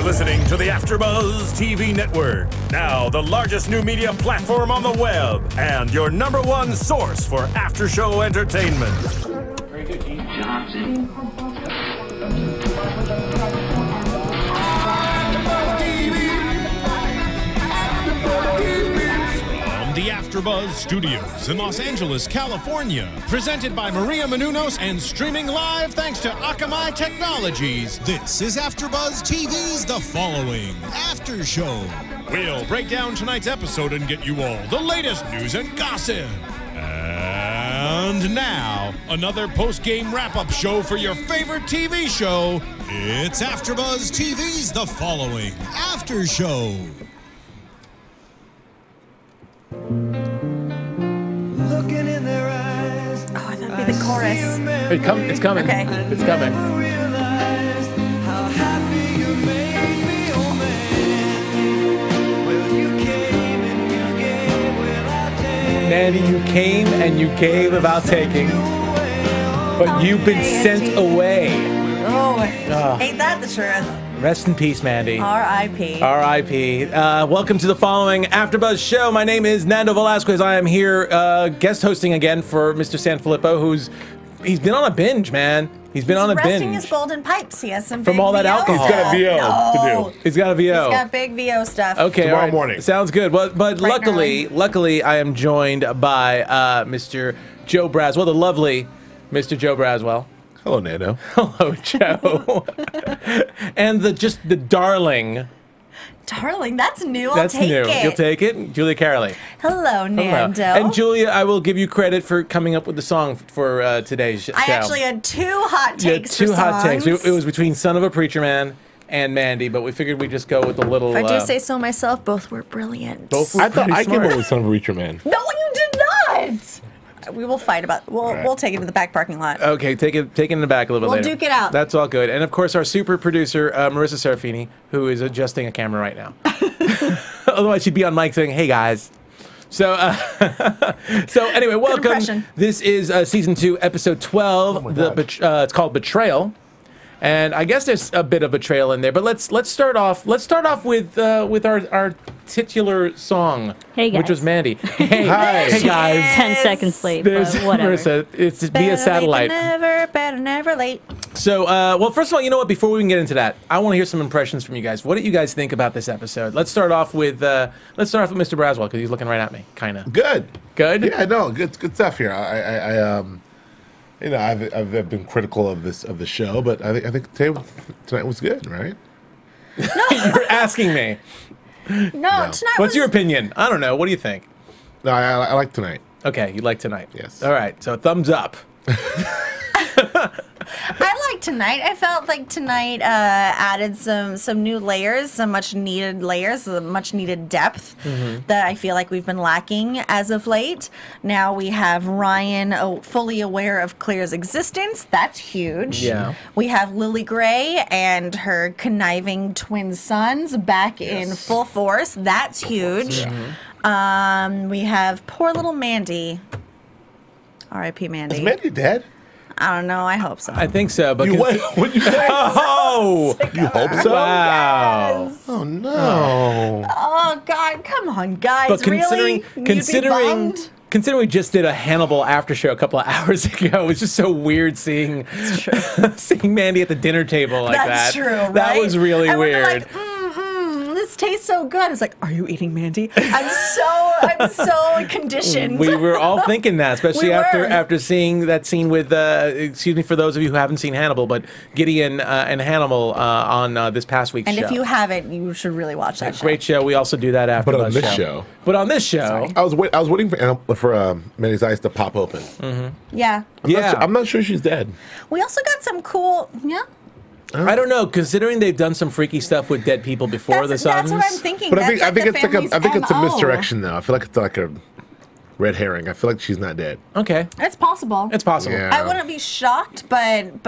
You're listening to the AfterBuzz TV Network, now the largest new media platform on the web, and your #1 source for after-show entertainment. Very good, Chief Johnson. The AfterBuzz Studios in Los Angeles, California. Presented by Maria Menounos and streaming live thanks to Akamai Technologies. This is AfterBuzz TV's The Following After Show. We'll break down tonight's episode and get you all the latest news and gossip. And now, another post-game wrap-up show for your favorite TV show. It's AfterBuzz TV's The Following After Show. Looking in their eyes. Oh, I thought it'd be the chorus. It's coming. Okay. It's coming. How happy you made me, oh man. Well, you came and you gave without taking. Mandy, you came and you gave without taking, but you've been sent away. Oh, ain't that the truth? Rest in peace, Mandy. R.I.P. R.I.P. Welcome to the following AfterBuzz show. My name is Nando Velasquez. I am here guest hosting again for Mr. Sanfilippo, he's been on a binge, man. He's been on a binge. Resting his golden pipes. He has some From big all that VO alcohol. stuff. He's got a VO to do. He's got a VO. He's got big VO stuff. Okay, Tomorrow all right. morning. Sounds good. But Bright and luckily, I am joined by Mr. Joe Braswell, the lovely Mr. Joe Braswell. Hello, Nando. Hello, Joe. And the darling. Darling, that's new. That's I'll take new. it. You'll take it? Julia Cearley. Hello, Nando. And Julia, I will give you credit for coming up with the song for today's show. I actually had two hot You had takes two for hot takes. songs. It was between Son of a Preacher Man and Mandy, but we figured we'd just go with the little... If I do say so myself, both were brilliant. both were I thought pretty I came smart. up with Son of a Reacher Man. No, you did not. We will fight about. We'll take it to the back parking lot. Okay, take it in the back a little bit We'll later. duke it out. That's all good. And of course, our super producer, Marissa Serafini, who is adjusting a camera right now. Otherwise, she'd be on mic saying, "Hey guys." So, so anyway, welcome. impression. This is season 2, episode 12. It's called Betrayal, and I guess there's a bit of betrayal in there. But let's start off. Let's start off with our titular song, Hey, which guys. was Mandy. Hey, Hi. hey guys. 10 seconds late, There's but whatever. Marissa. It's via Better satellite. late than never, better never late. So, well, first of all, you know what? Before we can get into that, I want to hear some impressions from you guys. What do you guys think about this episode? Let's start off with Mr. Braswell, because he's looking right at me, kind of. Good. Good. Yeah, no, good stuff here. I've been critical of the show, but I think tonight was good, right? You're asking me. No, tonight What's was. your opinion? I don't know. What do you think? No, I like tonight. Okay, you like tonight. Yes. All right. So thumbs up. I like tonight. I felt like tonight added some new layers, some much needed layers, some much needed depth that I feel like we've been lacking as of late. Now we have Ryan fully aware of Claire's existence. That's huge. Yeah. We have Lily Gray and her conniving twin sons back in full force. That's huge. We have poor little Mandy. R.I.P. Mandy. Is Mandy dead? I don't know. I hope so. I think so. But What'd you say? Oh! You hope so? Wow. Oh no. Oh God! Come on, guys. But really? considering we just did a Hannibal after show a couple of hours ago, it was just so weird seeing seeing Mandy at the dinner table like That's that. true, right? That was really and weird. When they're like, this tastes so good. I was like, are you eating Mandy? I'm so conditioned. We were all thinking that, especially We were. after seeing that scene with, excuse me for those of you who haven't seen Hannibal, but Gideon and Hannibal on this past week's and show. if you haven't, you should really watch that show. Great show. We also do that after But on this show. But on this show, I was waiting for Mandy's eyes to pop open. Yeah. I'm not sure she's dead. We also got some cool. Yeah. I don't know, considering they've done some freaky stuff with dead people before. That's the Sons. what I'm thinking. But That's I think it's a MO. misdirection though. I feel like it's like a red herring. I feel like she's not dead. Okay, It's possible. it's possible. Yeah. I wouldn't be shocked, but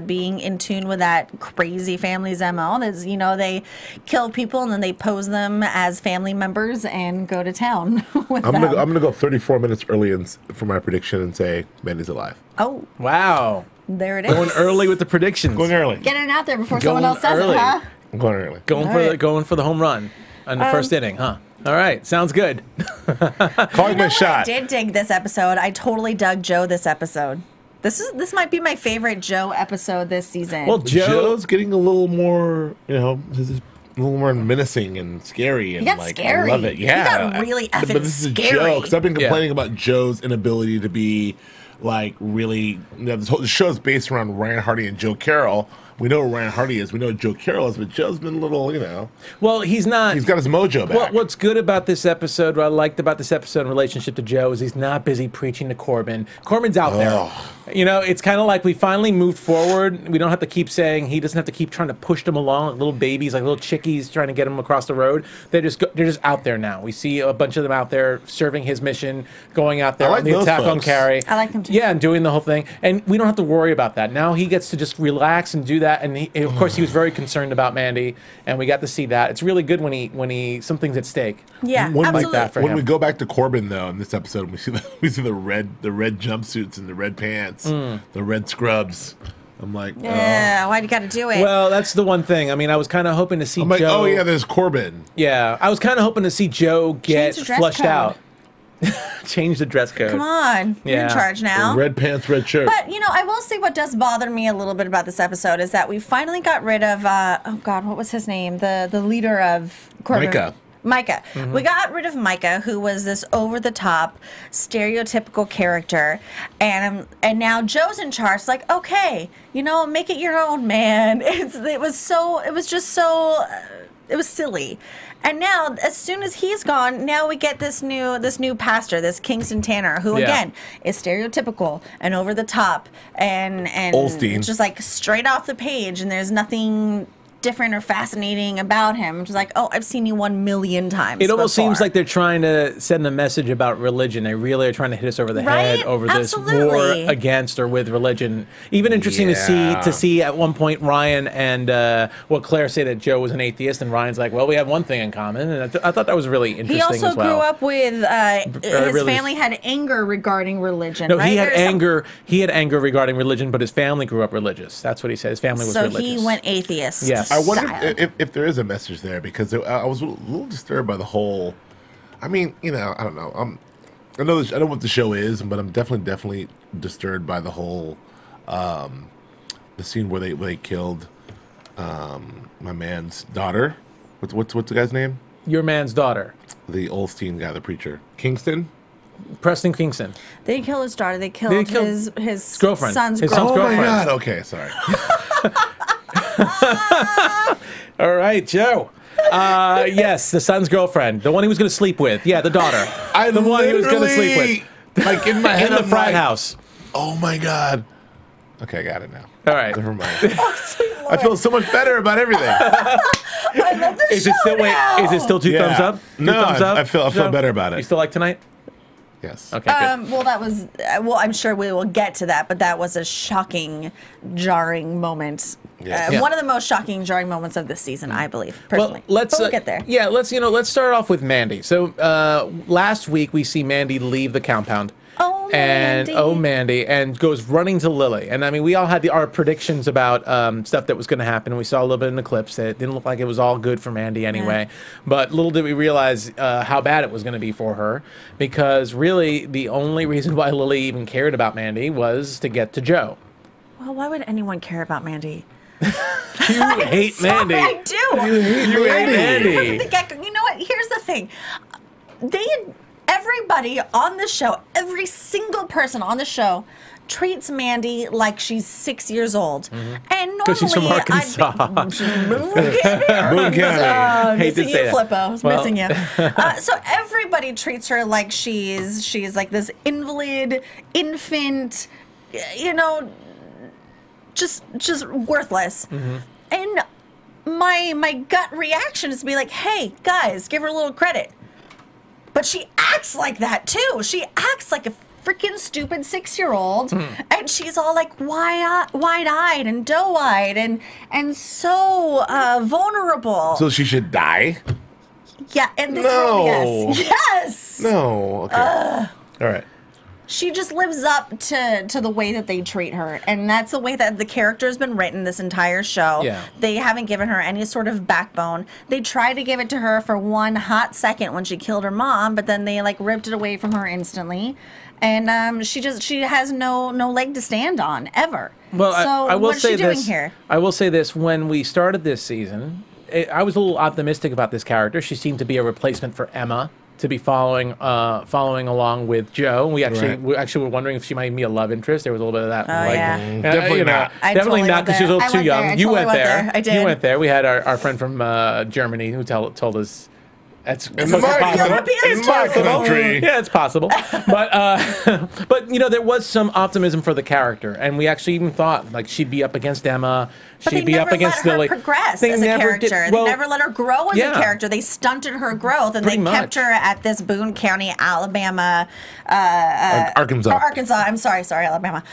being in tune with that crazy family's MO is, they kill people and then they pose them as family members and go to town with I'm them. gonna go 34 minutes early for my prediction and say Mandy's alive. Oh, Wow. There it is. Going early with the predictions. Going early. Getting it out there before Going someone else says early. it, huh? I'm going early. Going for the home run in the first inning, huh? All right, sounds good. Calling my shot. I did dig this episode. I totally dug Joe this episode. This might be my favorite Joe episode this season. Well, Joe's getting a little more, a little more menacing and scary, and got like scary. I love it. Yeah, He got really effing But this is scary. Joe, because I've been Yeah. complaining about Joe's inability to be like really. The show is based around Ryan Hardy and Joe Carroll. We know who Ryan Hardy is. We know who Joe Carroll is, but Joe's been a little, well, he's not. he's got his mojo back. What's good about this episode, what I liked about this episode in relationship to Joe, is he's not busy preaching to Corbin. Corbin's out there. It's kind of like we finally moved forward. We don't have to keep saying, he doesn't have to keep trying to push them along like little babies, like little chickies trying to get them across the road. They're just out there now. We see a bunch of them out there serving his mission, going out there I like on the those attack on folks. Carrie. I like them too. Yeah, and doing the whole thing. And we don't have to worry about that. Now he gets to just relax and do that. And of course, he was very concerned about Mandy, and we got to see that. It's really good when he something's at stake. yeah, When- absolutely. Like that for When him. we go back to Corbin, though, in this episode, we see the red jumpsuits and the red pants, the red scrubs. I'm like, Yeah, why do you got to do it? Well, that's the one thing. I mean, I was kind of hoping to see I'm like, Joe. oh yeah, there's Corbin. Yeah, I was kind of hoping to see Joe get Change the dress flushed code. out. Change the dress code. Come on, you're in Yeah. charge now. Red pants, red shirt. But I will say what does bother me a little bit about this episode is that we finally got rid of oh God, what was his name? The leader of Corbin. Micah. We got rid of Micah, who was this over-the-top, stereotypical character, and now Joe's in charge. Like, okay, make it your own, man. It was silly. And now, as soon as he's gone, now we get this new pastor, this Kingston Tanner, who Yeah. again is stereotypical and over the top and Olstein. just like straight off the page, and there's nothing different or fascinating about him. Just like, oh, I've seen you 1,000,000 times. It almost seems before. like they're trying to send a message about religion. They really are trying to hit us over the head Right? over this Absolutely. war against or with religion. Even interesting Yeah. to see at one point Ryan and Claire say that Joe was an atheist, and Ryan's like, well, we have one thing in common, and I thought that was really interesting He also as well. grew up with his really- family had anger regarding religion. No, right? he had There's some- anger. He had anger regarding religion, but his family grew up religious. That's what he said. His family was So religious. he went atheist. Yes. I wonder style. if there is a message there, because I was a little disturbed by the whole. I mean, I don't know. I know what the show is, but I'm definitely disturbed by the whole the scene where they killed my man's daughter. What's the guy's name? Your man's daughter, The Olstein guy, the preacher, Kingston. Preston Kingston. They didn't kill his daughter. They killed killed his girlfriend. son's His son's girlfriend. Oh my girlfriend. God! Okay, sorry. All right, Joe. Yes, the son's girlfriend, the one he was going to sleep with. Yeah, the daughter. The one he was going to sleep with. Like in my head, In the I'm frat like, house. Oh my God. Okay, I got it now. All right. Never mind. I feel so much better about everything. I love the Is show it still now. Is it still two Yeah. thumbs up? Two No, thumbs up? I feel Joe? better about it. You still like tonight? Yes. Okay, good. Well, that was. Well, I'm sure we will get to that, but that was a shocking, jarring moment. Yeah. Yeah. One of the most shocking, jarring moments of this season, I believe, personally. Well, let's But we'll get there. Yeah, let's start off with Mandy. So last week we see Mandy leave the compound. Oh, And Mandy. Mandy, and goes running to Lily. And I mean, we all had our predictions about stuff that was going to happen. We saw a little bit in the clips that it didn't look like it was all good for Mandy anyway. But little did we realize how bad it was going to be for her, because really the only reason why Lily even cared about Mandy was to get to Joe. Well, why would anyone care about Mandy? You hate Mandy. I do. You hate Mandy. You know what? Here's the thing. Everybody on the show, every single person on the show, treats Mandy like she's 6 years old. And normally, 'Cause she's from Arkansas. Boone Boone County. Hate to missing say you, that. Flippo. I was Well. missing you. So everybody treats her like she's like this invalid, infant, just worthless. And my gut reaction is to be like, hey, guys, give her a little credit. But she acts like that, too. She acts like a freaking stupid 6-year-old. And she's all like wide-eyed and doe-eyed and so vulnerable. So she should die? Yeah, and this No. yes. Yes! No. Okay. All right. she just lives up to the way that they treat her, and that's the way that the character's been written this entire show. Yeah. They haven't given her any sort of backbone. They tried to give it to her for one hot second when she killed her mom, but then they like ripped it away from her instantly, and she has no leg to stand on ever. Well, so I will what's say she doing this. here? I will say this: when we started this season, I was a little optimistic about this character. She seemed to be a replacement for Emma, to be following along with Joe. We actually were wondering if she might be a love interest. There was a little bit of that. Yeah. Definitely not. Definitely not, because she was a little too young. You went there. I did. You went there. We had our friend from Germany who told us. It's my possible. It's my country. Yeah, it's possible. But you know, there was some optimism for the character, and we actually even thought like she'd be up against Emma. But She'd be up against Lily. Lily. Progress as a character. They never let her grow as a character. They stunted her growth, and they kept her at this Boone County, Alabama, Arkansas. I'm sorry, Alabama.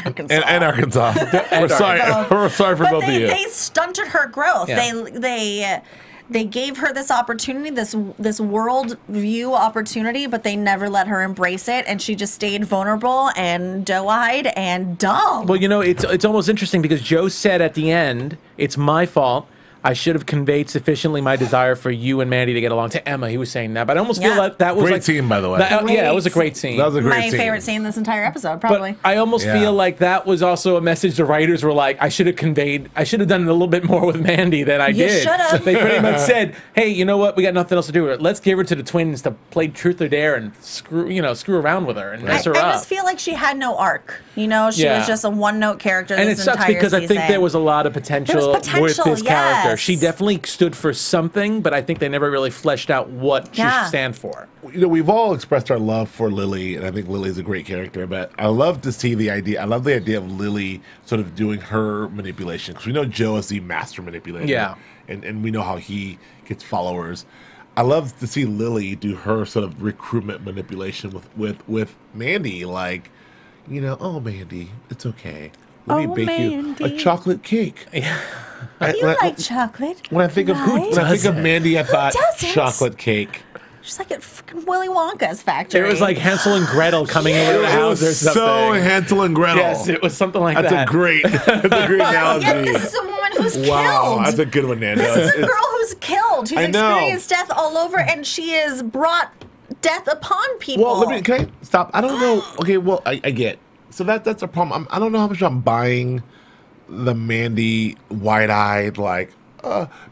Arkansas. And Arkansas. We're sorry. We're sorry for both of you. They stunted her growth. Yeah. They gave her this opportunity, this world view opportunity, but they never let her embrace it, and she just stayed vulnerable and doe-eyed and dumb. Well, you know, it's almost interesting because Joe said at the end, "It's my fault. I should have conveyed sufficiently my desire for you and Mandy to get along." To Emma, he was saying that, but I almost feel like that was great scene, by the way. Yeah, it was a great scene. That was a great My scene. favorite scene this entire episode, probably. But I almost feel like that was also a message the writers were like, I should have done it a little bit more with Mandy than I did. should have. They pretty much said, hey, you know what? We got nothing else to do with it. Let's give her to the twins to play truth or dare and screw around with her and mess her up. I just feel like she had no arc. You know, she was just a one-note character and this it sucks entire because season. I think there was a lot of potential with this character. Yes. She definitely stood for something, but I think they never really fleshed out what she should stand for. You know, we've all expressed our love for Lily, and I think Lily's a great character, but I love to see the idea. I love the idea of Lily sort of doing her manipulation, because we know Joe is the master manipulator. Yeah. And we know how he gets followers. I love to see Lily do her sort of recruitment manipulation with Mandy, like, you know, oh, Mandy, it's okay. Let me bake you a chocolate cake. Yeah. You like chocolate? When I think of Mandy, I thought doesn't? chocolate cake. She's like at freaking Willy Wonka's factory. It was like Hansel and Gretel coming into the house or something. So Hansel and Gretel. Yes, it was something like that's that. A great analogy. Yet this is a woman who's Wow, killed. that's a good one, Nando. This is a girl who's killed, who's I know. experienced death all over, and she has brought death upon people. Well, can I stop? I don't know. Okay, well, I get. So that's a problem. I don't know how much I'm buying the Mandy wide-eyed, like,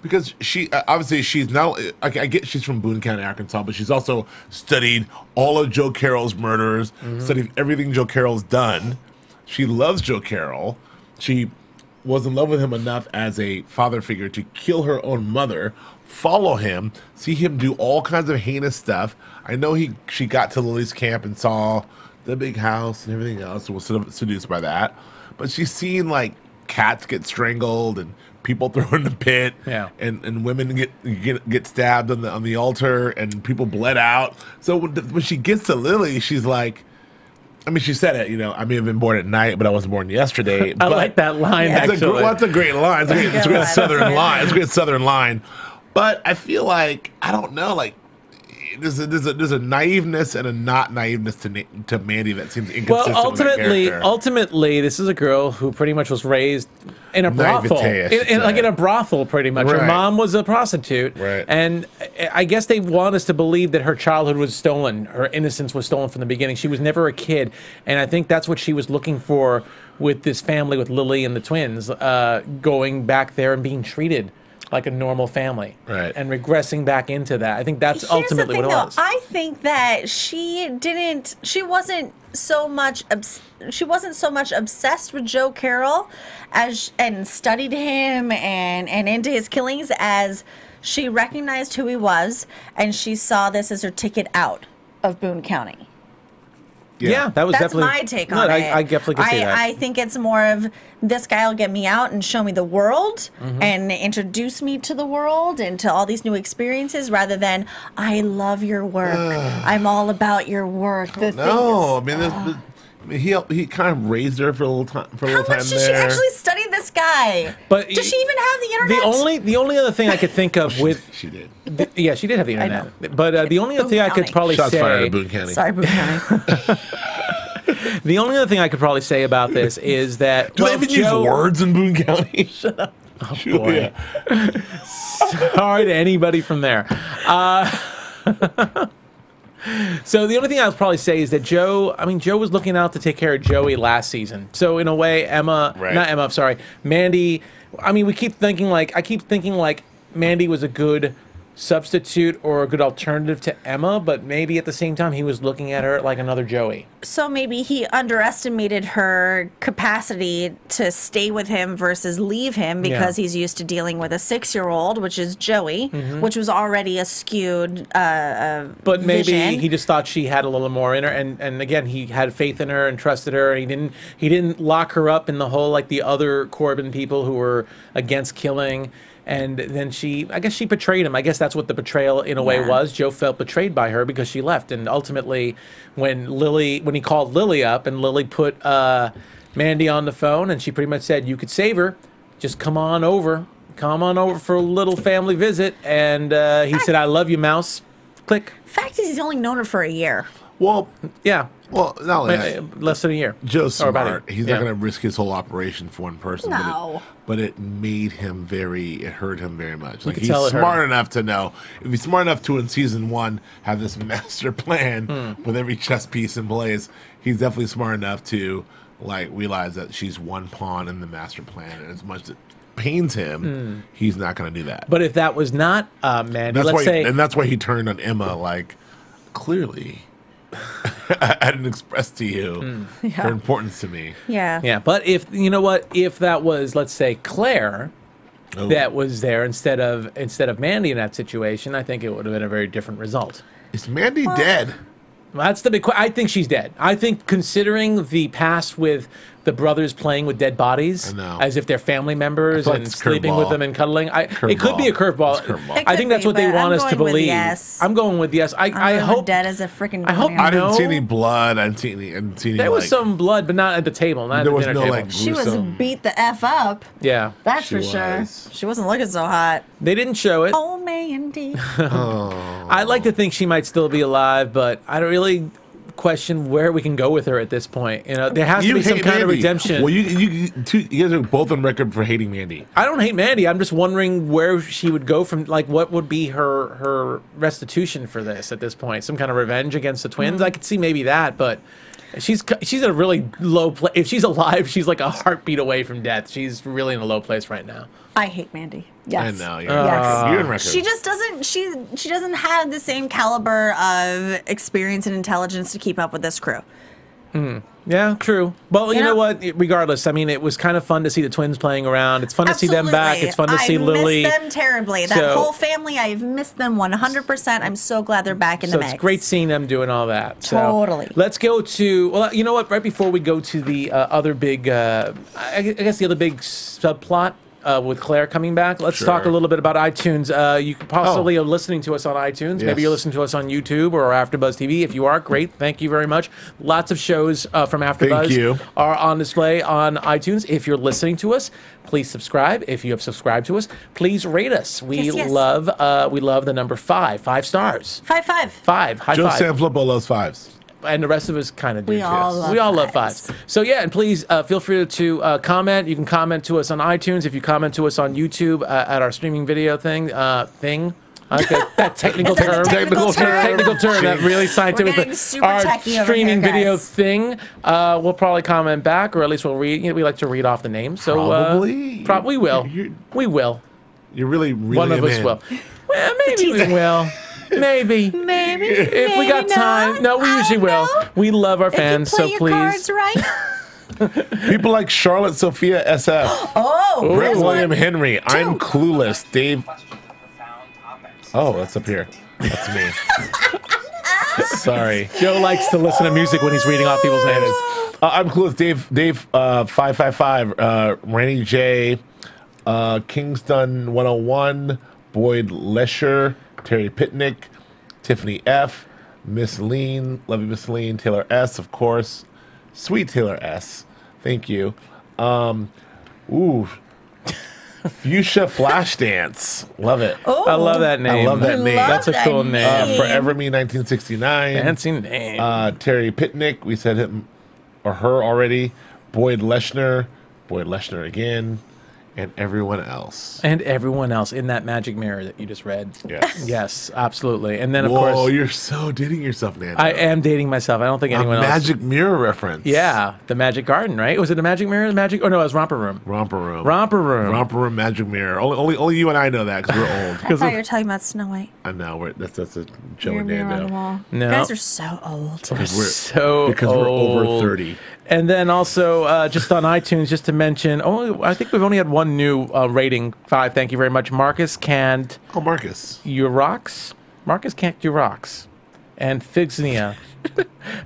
because she obviously she's not. I get she's from Boone County, Arkansas, but she's also studied all of Joe Carroll's murders, studied everything Joe Carroll's done. She loves Joe Carroll. She was in love with him enough as a father figure to kill her own mother, follow him, see him do all kinds of heinous stuff. I know she got to Lily's camp and saw the big house and everything else, and was sort of seduced by that. But she's seen like cats get strangled and people thrown in the pit, and women get stabbed on the altar, and people bled out. So when she gets to Lily, she's like, I mean, she said it, you know, I may have been born at night, but I wasn't born yesterday. I like that line, actually. That's a great line. It's a great Southern line. It's a great Southern line. But I feel like, I don't know, like, there's a naiveness and a not naiveness to Mandy that seems inconsistent. Well, ultimately, this is a girl who pretty much was raised in a brothel, in a brothel, pretty much. Right. Her mom was a prostitute, right? And I guess they want us to believe that her childhood was stolen, her innocence was stolen from the beginning. She was never a kid, and I think that's what she was looking for with this family, with Lily and the twins, going back there and being treated like a normal family, right? And regressing back into that. I think that's ultimately what it was. I think that she wasn't so much obsessed with Joe Carroll and studied him and into his killings as she recognized who he was, and she saw this as her ticket out of Boone County. Yeah, that was That's definitely my take on it. I definitely can see that. I think it's more of this guy will get me out and show me the world and introduce me to the world and to all these new experiences, rather than I love your work. I'm all about your work. No, I mean, he kind of raised her for a little time. How much did she actually study this guy guy. But does she even have the internet? The only other thing I could think of with She did. yeah, she did have the internet. But the only other thing I could County. probably Shots fired say at Boone County. Sorry, Boone County. the only other thing I could probably say about this is that Do they even use words in Boone County? Shut up. Oh, boy. Sorry to anybody from there. So the only thing I would probably say is that Joe was looking out to take care of Joey last season. So in a way, Mandy, I keep thinking like Mandy was a good substitute or a good alternative to Emma, but maybe at the same time he was looking at her like another Joey. So maybe he underestimated her capacity to stay with him versus leave him because he's used to dealing with a 6-year-old, which is Joey, which was already a skewed but maybe vision. he just thought she had a little more in her, and again he had faith in her and trusted her. And he didn't lock her up in the whole like the other Corbin people who were against killing. And then I guess she betrayed him. I guess that's what the betrayal in a way was. Joe felt betrayed by her because she left. And ultimately, when he called Lily up and Lily put Mandy on the phone and she pretty much said, you could save her, just come on over for a little family visit. And he said, I love you, Mouse. Click. Fact is, he's only known her for a year. Well, yeah. Well, not only that, less than a year. Joe's smart. He's Not going to risk his whole operation for one person. No. But it made him it hurt him very much. Like could he's tell it hurt smart enough to know. If he's smart enough to, in season 1, have this master plan with every chess piece in place, he's definitely smart enough to like realize that she's one pawn in the master plan. And as much as it pains him, he's not going to do that. But if that was not Mandy, that's why he turned on Emma. Like, clearly, I didn't express to you her importance to me. Yeah. Yeah, but if that was, let's say, Claire that was there instead of Mandy in that situation, I think it would have been a very different result. Is Mandy dead? Well, that's the big question. I think she's dead. I think considering the past with the brothers playing with dead bodies as if they're family members and sleeping with them and cuddling, it could be a curveball. I think that's what they want us to believe. Yes. I'm going with yes. I hope dead as a freaking. I hope I didn't see any blood. I didn't see any. There was some blood, but not at the table. Not at the dinner table. Like she was beat the F up. Yeah, that's for sure. She wasn't looking so hot. They didn't show it. Oh, Mandy. I'd like to think she might still be alive, but I don't really question where we can go with her at this point. You know, there has to be some kind of redemption. Well, you guys are both on record for hating Mandy. I don't hate Mandy. I'm just wondering where she would go from. Like, what would be her restitution for this at this point? Some kind of revenge against the twins? I could see maybe that, but she's at a really low place. If she's alive, she's like a heartbeat away from death. She's really in a low place right now. I hate Mandy. Yes. I know. You're in record. She just doesn't. She doesn't have the same caliber of experience and intelligence to keep up with this crew. Yeah, true. Well, you know what? Regardless, I mean, it was kind of fun to see the twins playing around. It's fun to see them back. It's fun to see Lily. I miss them terribly. That whole family, I've missed them 100%. I'm so glad they're back in the mix. So it's great seeing them doing all that. So totally. Let's go to, well, you know what? Right before we go to the other big, I guess the other big subplot, with Claire coming back, let's talk a little bit about iTunes. You could possibly are listening to us on iTunes. Maybe you're listening to us on YouTube or AfterBuzz TV. If you are, great. Thank you very much. Lots of shows from AfterBuzz are on display on iTunes. If you're listening to us, please subscribe. If you have subscribed to us, please rate us. We love the number 5. 5 stars. 5. 5. High Joe five. Sanfilippo loves 5s. And the rest of us kind of do. We all love 5s. So yeah, and please feel free to comment. You can comment to us on iTunes. If you comment to us on YouTube at our streaming video thing. Okay, that technical term. Technical term. That really scientific. We're getting super our techie streaming over here, video guys. thing. We'll probably comment back, or at least we'll read. You know, we like to read off the names. So probably will. We will. You're really one of us will. Well, maybe we will. Maybe. If we got time. No, we usually will. We love our fans, so please. Cards right. People like Charlotte Sophia SF. Oh, William Henry. I'm clueless. Dave. Oh, that's up here. That's me. Sorry. Joe likes to listen to music when he's reading off people's names. I'm clueless. Dave 555. Randy J. Kingston 101. Boyd Lesher. Terry Pitnick, Tiffany F, Miss Lean, love you, Miss Lean, Taylor S, of course, sweet Taylor S, thank you. Fuchsia Flashdance. Love it. Oh, I love that name. I love that name. That's a cool name. Forever Me 1969. Fancy name. Terry Pitnick. We said him or her already. Boyd Leshner again. And everyone else. And everyone else in that magic mirror that you just read. Yes. Yes, absolutely. And then, of Whoa, course, you're so dating yourself, Nando. I am dating myself. I don't think anyone else. Magic mirror reference. Yeah, the Magic Garden, right? Was it the Magic Mirror? The Magic? Oh no, it was Romper Room. Romper Room. Romper Room. Romper Room Magic Mirror. Only you and I know that because we're old. I thought you were talking about Snow White. I know. That's a Joe Mirror, and mirror on the Nando. wall. No. You guys are so old. Because we're So because we're over old. 30. And then also, just on iTunes, just to mention, I think we've only had one new rating, 5. Thank you very much. Marcus Cant Oh, Marcus. Urocks. Marcus Cant Urocks. And Fixnia.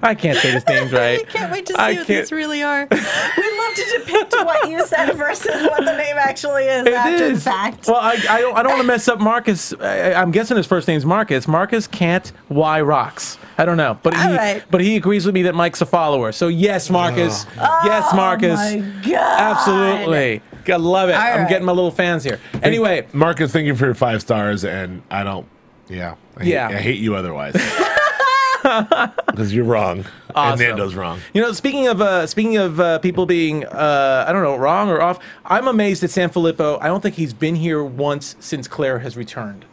I can't say his names right. I can't wait to I see what can't- these really are. We love to depict what you said versus what the name actually is It after is. the fact. Well, I don't want to mess up Marcus. I'm guessing his first name's Marcus. Marcus Cant Y Rocks. I don't know, but All right. he agrees with me that Mike's a follower. So yes, Marcus. Yes, Marcus. Oh my God. Absolutely. Gotta love it. All I'm right. getting my little fans here. Anyway, Marcus, thank you for your 5 stars, and I don't. Yeah. I hate you otherwise. Because you're wrong, Awesome. and Nando's wrong. you know, speaking of people being I don't know, wrong or off, I'm amazed at Sanfilippo. I don't think he's been here once since Claire has returned.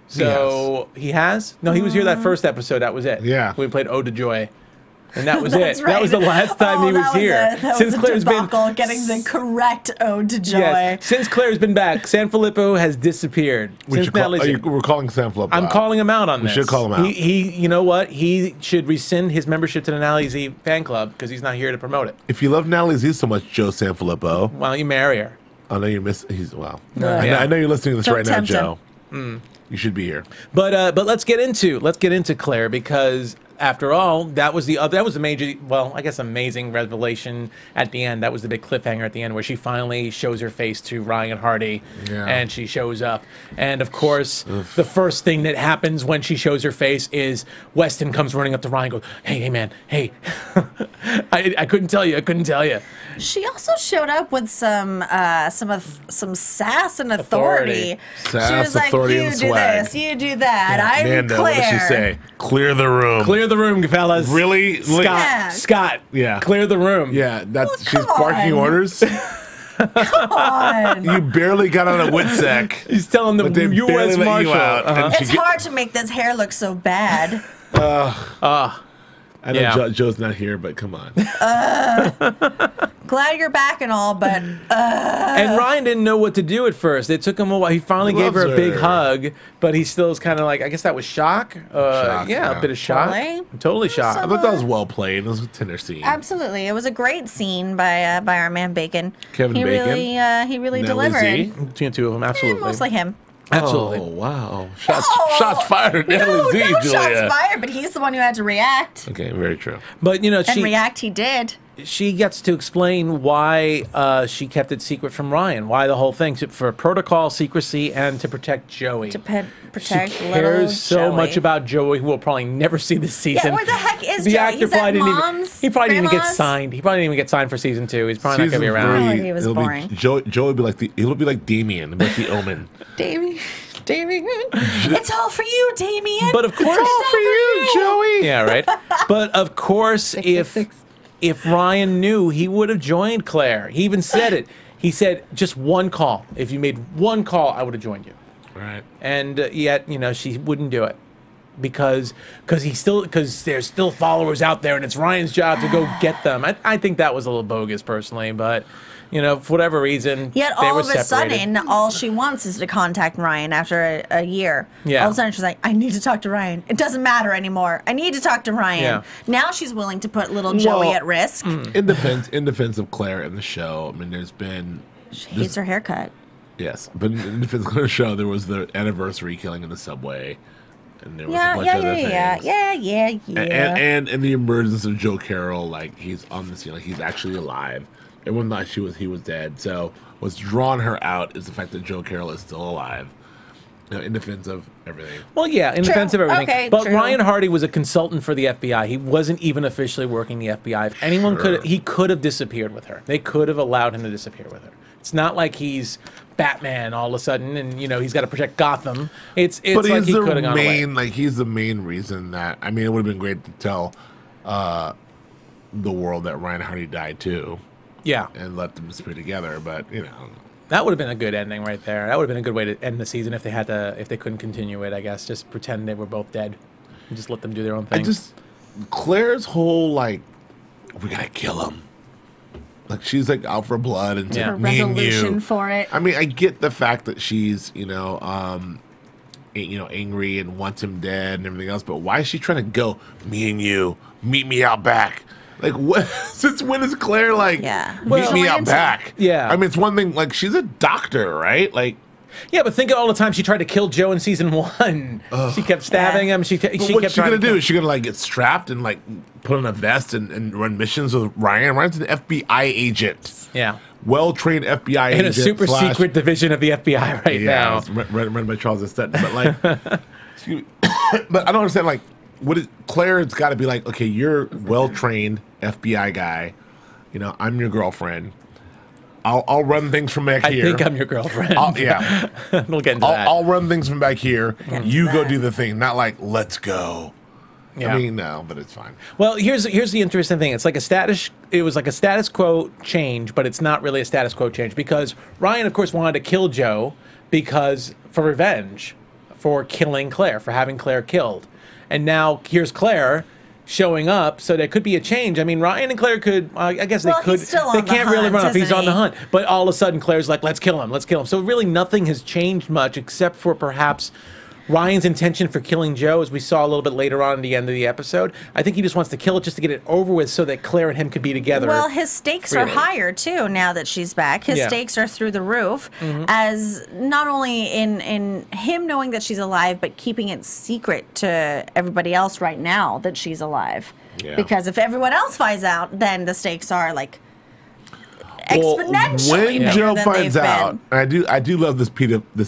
So he has? No, he was here that first episode. That was it. Yeah. We played Ode to Joy. And that was That's it. right. That was the last time he was here. That was a debacle, getting the correct ode to joy. Yes, since Claire's been back, Sanfilippo has disappeared. Since Natalie's We're calling Sam Flip. I'm calling him out on this. We should call him out. He, you know what? He should rescind his membership to the Natalie Z fan club because he's not here to promote it. If you love Natalie Z so much, Joe Sanfilippo, Why don't you marry her? I know you miss. He's wow. Yeah. I know you're listening to this Don't right now, tempt him. Joe. You should be here. But let's get into Claire because after all, that was a major, well, I guess amazing revelation at the end. That was the big cliffhanger at the end where she finally shows her face to Ryan Hardy, and she shows up. And of course, the first thing that happens when she shows her face is Weston comes running up to Ryan and goes, hey man, hey, I couldn't tell you. She also showed up with some sass and authority. Sass, She was like, authority, you and do swag. this, you do that. I'm Nando, Claire. what did she say? Clear the room. Clear the room, fellas. Really? Yeah. Scott. Yeah. Clear the room. Yeah, that's Well, she's come barking on. orders. Come on. You barely got on a WITSEC. He's telling the But they barely U.S. let you Marshal. out, and It's hard to make this hair look so bad. I know Yeah. Joe's not here, but come on. Glad you're back and all, but And Ryan didn't know what to do at first. It took him a while. He finally He gave her a loves big her. hug, but he still is kind of like, I guess that was shock. Shock, yeah, yeah. a bit of shock. Totally. Totally I shock. thought that was well played. It was a tender scene. absolutely, it was a great scene by our man Bacon. Kevin he Bacon? He really Natalie delivered. Z? Between the two of them, absolutely. Mostly him. Absolutely. Oh, wow. Shots Oh, fired at Natalie Z, no Julia. shots fired, but he's the one who had to react. Okay, very true. But, you know, And react he did. she gets to explain why she kept it secret from Ryan, why the whole thing, for protocol, secrecy, and to protect Joey. To She protect little cares so Joey. much about Joey, who will probably never see this season. Yeah, where the heck is the Joey? actor He's probably at didn't even. mom's, He probably didn't even get grandma's? signed. He probably didn't even get signed for season 2. He's probably not gonna be around. Oh, he was it'll be- boring. Joe will be like he'll be like Damien, like the Omen. Damien. It's all for you, Damien. But of course, all for you, Joey. yeah, right. But of course, if Ryan knew, he would have joined Claire. He even said it. He said, "Just one call. If you made one call, I would have joined you." Right. And yet, you know, she wouldn't do it because there's still followers out there, and it's Ryan's job to go get them. I think that was a little bogus, personally, but. You know, for whatever reason, Yet they all were of a separated. sudden, all she wants is to contact Ryan after a year. Yeah. All of a sudden, she's like, I need to talk to Ryan. It doesn't matter anymore. I need to talk to Ryan. Yeah. Now she's willing to put little Joey Well, at risk. In defense of Claire in the show, I mean, there's been She hates her haircut. yes, but in defense of the show, there was the anniversary killing in the subway, and there was a Yeah, bunch yeah, of other yeah, things. yeah. And the emergence of Joe Carroll, like he's on the scene, like he's actually alive. Everyone thought he was dead. So what's drawn her out is the fact that Joe Carroll is still alive. You know, in defense of everything. Well, yeah, in True. defense of everything. Okay, but true. Ryan Hardy was a consultant for the FBI. He wasn't even officially working the FBI. If anyone Sure. he could have disappeared with her. They could have allowed him to disappear with her. It's not like he's Batman all of a sudden, and you know he's got to protect Gotham. It's But like he's he could have gone away. he's the main reason that, I mean, it would have been great to tell the world that Ryan Hardy died too. Yeah, And let them disappear together, but you know. that would have been a good ending right there. That would have been a good way to end the season if they couldn't continue it. I guess just pretend they were both dead and just let them do their own thing. Claire's whole like, we gotta kill him. Like she's like out for blood and Yeah. Her me and resolution you. for it. I mean, I get the fact that she's angry and wants him dead and everything else, but why is she trying to go? Me and you, meet me out back. Like what? Since when is Claire like? Yeah. Meet me out Vigilante. back. Yeah. I mean, it's one thing. Like she's a doctor, right? Like. Yeah, but think of all the time she tried to kill Joe in season 1. She kept stabbing him. She But kept what's she trying gonna to do? Is she gonna like get strapped and like put on a vest and run missions with Ryan? Ryan's an FBI agent. Yeah. Well-trained FBI In agent. a super secret division of the FBI right now. it's run by Charles Estet. But like, excuse me. But I don't understand. Like, what is Claire's got to be like? Okay, you're well-trained FBI guy. You know, I'm your girlfriend. I'll run things from back here. I think I'm your girlfriend. Yeah. We'll get into that. I'll run things from back here. You go do the thing. Not like, let's go. Yeah. I mean, no, but it's fine. Well, here's the interesting thing. It's like it was like a status quo change, but it's not really a status quo change because Ryan, of course, wanted to kill Joe for revenge for killing Claire, for having Claire killed. And now here's Claire showing up, so there could be a change. I mean, Ryan and Claire could, I guess they could. He's still on they the can't really hunt, run off. He's isn't on the he? hunt. But all of a sudden, Claire's like, let's kill him, let's kill him. So really nothing has changed much except for perhaps Ryan's intention for killing Joe, as we saw a little bit later on at the end of the episode. I think he just wants to kill it just to get it over with so that Claire and him could be together. Well, his stakes are freely. higher too now that she's back. His Yeah. stakes are through the roof, as not only in him knowing that she's alive, but keeping it secret to everybody else right now that she's alive. Yeah. Because if everyone else finds out, then the stakes are like exponentially when bigger Joe than finds they've out, been. and I do love this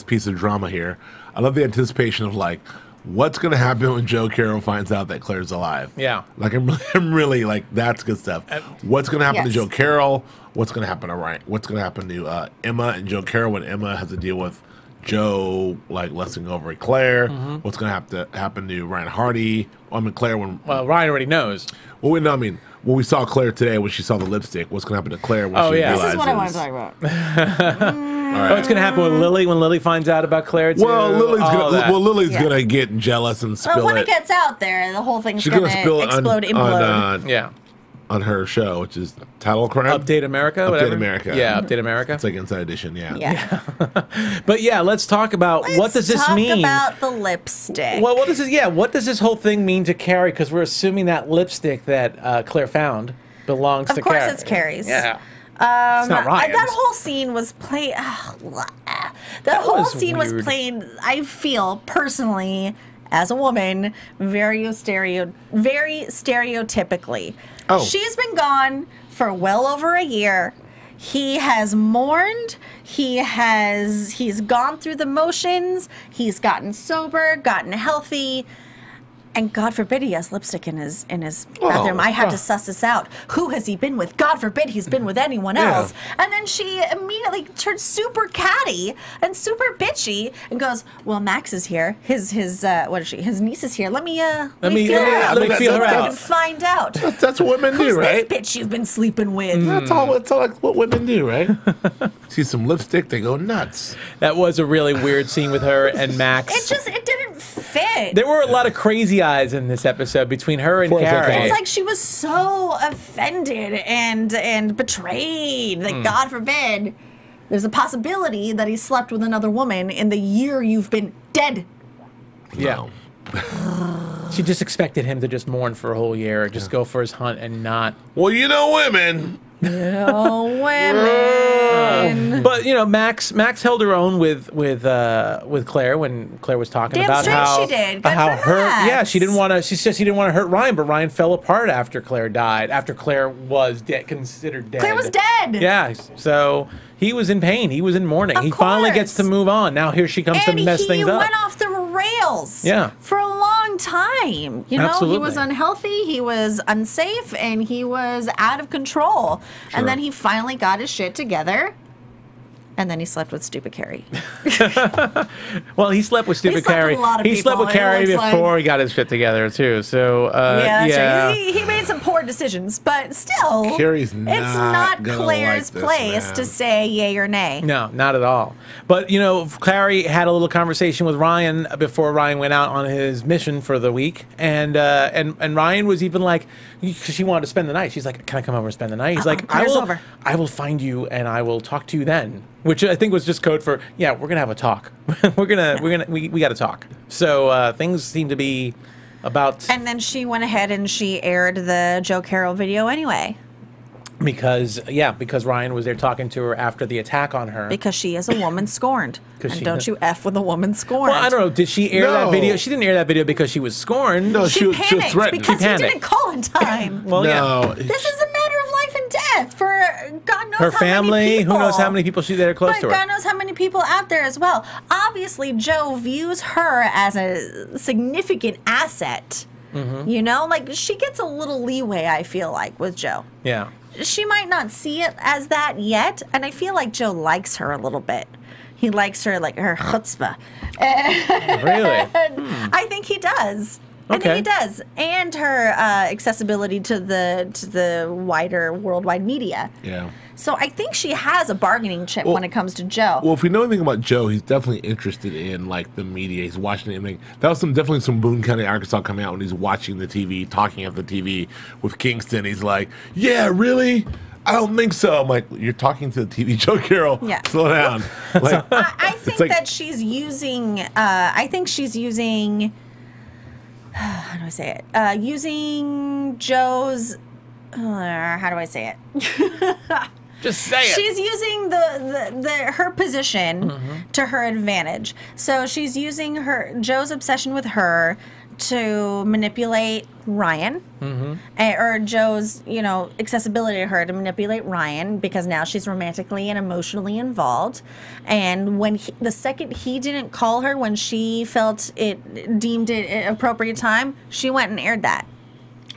piece of drama here. I love the anticipation of like, what's going to happen when Joe Carroll finds out that Claire's alive? Yeah. Like I'm really like, that's good stuff. What's going to happen to Yes. Joe Carroll? What's going to happen to Ryan? What's going to happen to Emma and Joe Carroll when Emma has to deal with Joe like lusting over Claire? What's going to have to happen to Ryan Hardy? I mean Claire when. Well, Ryan already knows. Well, no, I mean when we saw Claire today when she saw the lipstick. What's going to happen to Claire when Oh, she yeah. realizes? This is what I want to talk about. Oh, it's going to happen with Lily when Lily finds out about Claire, too. Well, Lily's Yeah. gonna get jealous and spill Well, when it. it gets out there, the whole thing's She's going gonna to spill it explode, implode. Yeah. on her show, which is Title Crime. Update America? Update whatever? America. Yeah, Update America. It's like Inside Edition, yeah. Yeah. But yeah, let's talk about what does this mean? Let's talk about the lipstick. Well, what does this whole thing mean to Carrie? Because we're assuming that lipstick that Claire found belongs to Of course Carrie. it's Carrie's. Yeah. It's not Ryan's. That whole scene was played. That whole was scene was weird. played. I feel personally, as a woman, very stereotypically. Oh. She's been gone for well over a year. He has mourned. He's gone through the motions. He's gotten sober, gotten healthy. And God forbid he has lipstick in his bathroom. I had to suss this out. Who has he been with? God forbid he's been with anyone else. And then she immediately turns super catty and super bitchy and goes, "Well, Max is here. His what is she? His niece is here. Let me feel her out. let me feel her I out." can find out. That's what women Who's do, right? this bitch you've been sleeping with? That's all like what women do, right? See some lipstick, they go nuts. That was a really weird scene with her and Max. It didn't fit. There were a lot of crazy eyes in this episode between her and Of course, Carrie. okay. It's like she was so offended and betrayed that God forbid there's a possibility that he slept with another woman in the year you've been dead. Yeah. She just expected him to just mourn for a whole year, or just go for his hunt and not. Well, you know women. Oh, women. But you know, Max held her own with Claire when Claire was talking Damn about straight how she did. Good how for her Max. she didn't want to. She said she didn't want to hurt Ryan, but Ryan fell apart after Claire died. After Claire was considered dead. Claire was dead. Yeah, so he was in pain. He was in mourning. Of He finally gets to course. move on. Now here she comes to mess things And up. he went off the rails. Yeah. For a long time. You know, Absolutely. he was unhealthy, he was unsafe, and he was out of control. And then he finally got his shit together. And then he slept with stupid Carrie. Well, he slept with stupid slept with Carrie. a lot of He slept people, with it Carrie looks like. before he got his shit together too. So Yeah, that's yeah. right. He made some poor decisions, but still, Carrie's it's not not gonna Claire's like this, place man. to say yay or nay. No, not at all. But you know, Clary had a little conversation with Ryan before Ryan went out on his mission for the week, and Ryan was even like, because she wanted to spend the night. She's like, "Can I come over and spend the night?" He's like, Claire's over. I will find you and I will talk to you then," which I think was just code for, yeah, we're gonna have a talk. we got to talk. So things seem to be about And then she went ahead and she aired the Joe Carroll video anyway. because Ryan was there talking to her after the attack on her. Because she is a woman scorned. 'Cause And she- don't you F with a woman scorned. Well, I don't know. Did she air that No. video? She didn't air that video because she was scorned. No, She was panicked threatened. because She he panicked. didn't call in time. Well, yeah. No, This is a matter of life and death for God knows Her how many family, people. who knows how many people she's there close But to her. God knows how many people out there as well. Obviously, Joe views her as a significant asset. Mm-hmm. You know, like she gets a little leeway, I feel like, with Joe. Yeah. She might not see it as that yet, and I feel like Joe likes her a little bit. He likes her, like her chutzpah. Really? I think he does. I Okay. think he does, and her accessibility to the wider worldwide media. Yeah. So I think she has a bargaining chip when it comes to Joe. Well, if we know anything about Joe, he's definitely interested in like the media. He's watching it. That was definitely some Boone County, Arkansas coming out when he's watching the TV, talking at the TV with Kingston. He's like, "Yeah, really? I don't think so." I'm like, "You're talking to the TV, Joe Carroll. Yeah. Slow down." Like, I think like- that she's using. I think she's using. How do I say it? Using Joe's. How do I say it? Just say it. She's using the her position to her advantage. So she's using Joe's obsession with her to manipulate Ryan, or Joe's accessibility to her to manipulate Ryan, because now she's romantically and emotionally involved. And when the second he didn't call her when she felt it deemed it an appropriate time, she went and aired that.